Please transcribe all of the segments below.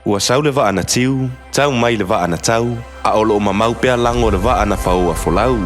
ua sau le va'a na tiu, tau mai le va'a na tau, a o loo mamau pea lango le va'a na faoa folau.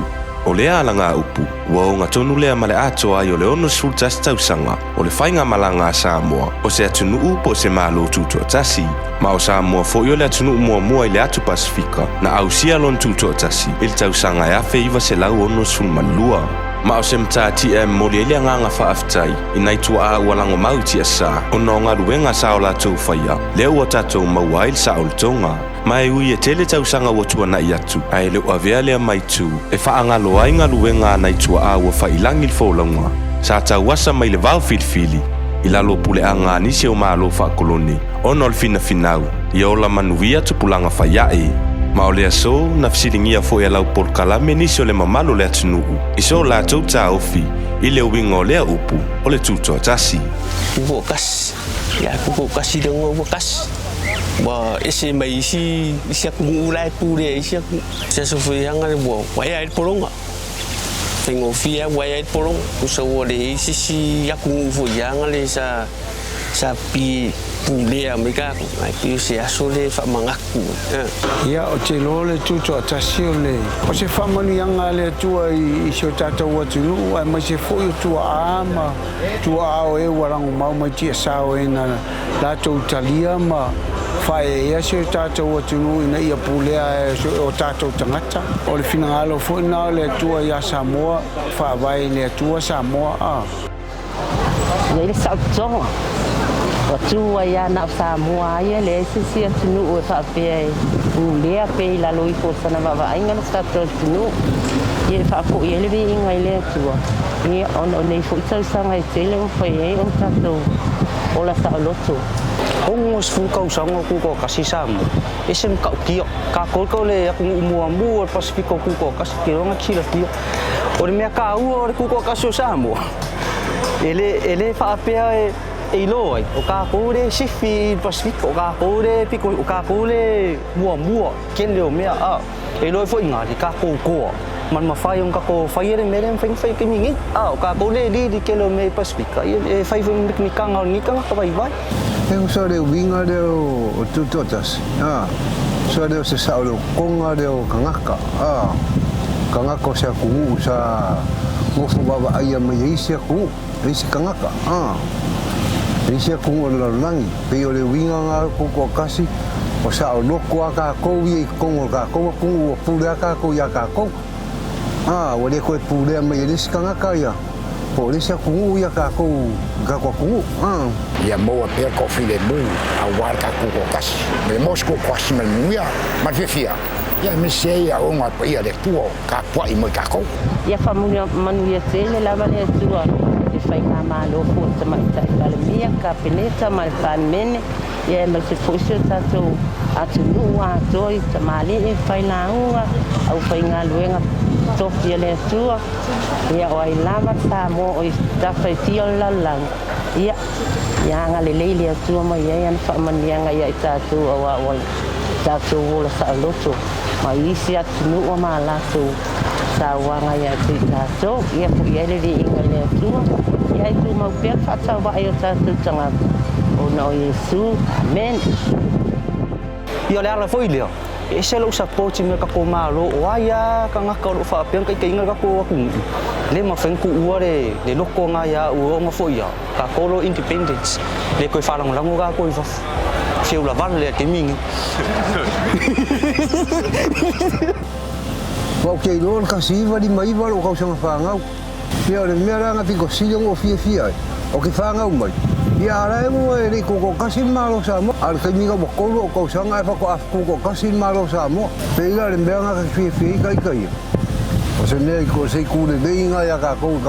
O lea alanga upu, ua o ngā tonu lea male ato ai o le ono sful tasi tausanga, o le whainga malanga a Samoa, o se atunuu po se malo tutua tasi. Ma o Samoa fo i o le atunuu mua i le atu Pasifika, na au sia lon tutua tasi, il tausanga e afe iwa se lau ono sful manlua. Ma o se mtati e moli ele nganga whaaftai, inai tua a walango mauti a sa, o no ngā ruenga sa o la tau whaia, leo o tatou mauail sa o le tonga. Mai ui e tele tausanga wa tua na i atu, ai le ua vea lea mai tu, e whaangalo ai ngā luenga nai tua a ua whailangi le whaulanga. Sa tau wasa mai le vau filfili, i lalo pule a ngā nisi o maa lo whaakoloni, ono le fina finau, i ola manuia tupulanga whaiae. Ma o lea so, na fisilingia fo e lau polkalame nisi o le mamalo le atunuu, i so la tau ta ofi, i le uinga o lea upu, o le tutoa tasi. Kuko kas, ya kuko kasi dengo kas. Ba ese mai isi aku mulai pure isi aku saya sofia yang ada buat waya air polong tengok via waya air polong usaha deh isi aku fu yang ada sapi pule Amerika tapi saya sole fak mengaku ya ocelo le tuto tasio le o se famani yang ale tua iso tata wa tulu ai mai se fo tua ama tua o e walang mau mai tia sao na la to Italia ma fai e se tatou atunu ina ia pulea o tatou tangata o le finagalo foʻi na le atua ia Samoa faavai le atua Samoa ia le saʻototoga ua tua ia na o Samoa ia le sisi atunuu e faapea e pulea pei lalo i fosana vaavaaʻiga le tatou atunuu ia le faafoʻi ai le viiga i le atua ia ona nei foʻi tausaga e tele ua fai ai o tatou o la saʻoloto Ongos fu kau sango kuko kasi sama. Esem kau kio. Kau le aku mua Pasifiko kuko kasi kiro ngakila kio. Ore mea kau ore kuko kasi samo. Ele fa apea e loi. O kau le sifi Pasifiko. O kau le piko. O kau le mua. Ken leo mea a. E loi fo ingari kau ko. Man mafai ang kako fire merem fai kimingi. O kau le di kelo me Pasifika. E fai ni kanga ka vai. Eu só deu vinga deu tutotas só deu se saulo konga deu kangaka kangaka sa kungu sa ngofu baba aya mai isi kungu isi kangaka isi kungu langi pe ole vinga nga ko kasi o sa lo ko aka ko wi kongo ka ko kungu pula ka ko ya ka ko ole ko pula mai isi kangaka ya polisi kungu ya ka ko kungu ia moa pea kofile mu a warka kuko kasi me mosko kwasi me muia ma fia ia me sei a onga pa ia le tuo ka pa i mo ka ko ia família manuia tele lava le tua e fai nga malo fo tama ita le mia ka peneta mal fan mene ia me se fosse tato atunu a toi tamali e fai na ua au fai nga luenga tofia le tua ia o ai lava Samoa o sta fai tio la lang ia yang ale lele tua mai yang fa manianga ia tatu wa tatu la sa loto mai isi atunu o mala tu sa wanga ia tatu ia pu ia le ingale tua ia tu mau pe fa sa wa ia tatu tanga o no Yesu amen ia le ala foi leo ese lo support me ka ko malo waya ka nga ka lo fa pe ka inga ka ko aku le ma fen ku uare le loko nga ya u nga foi ya ka ko lo independence le ko fa lang ga ko fa fiu la val le ke mingi wa ke lo ka si va di mai va lo ka sa fa nga ia le mera nga piko si o fia o ke fa nga mai ia ra mo e ko kasi malo sa mo al ke minga bokolo ko sanga fa ko kasi malo sa mo pe ia le mera nga fia kai o se nei ko se ku le inga ya ka ko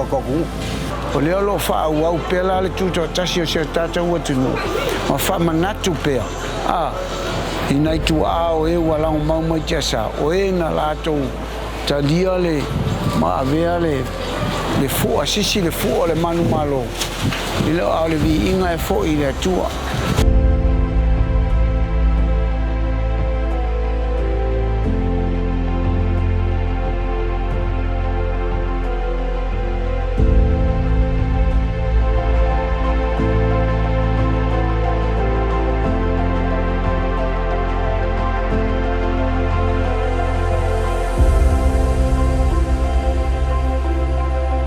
o le lo fa au pela le tuto tasio se tata o tunu ma fa manatu pe inai tu ao e wala mau mai tsa o e na la to tadia le ma avea le fu asisi le fu le manu malo ile au le vi inga e fo ile tua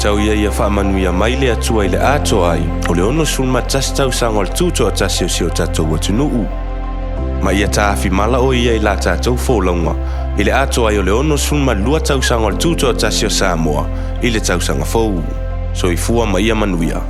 tau ia whaamanuia mai le atua i le ato ai, o le ono sulma tasi tau sanga o le tūto a tasi o si o tatou atunuu. Ma ia tāwhi mala o ia i la tātou fōlaunga, i le ato ai o le ono sulma lua tau sanga o le tūto a tasi o Samoa, i le tau sanga fōu. So i fua ma ia manuia.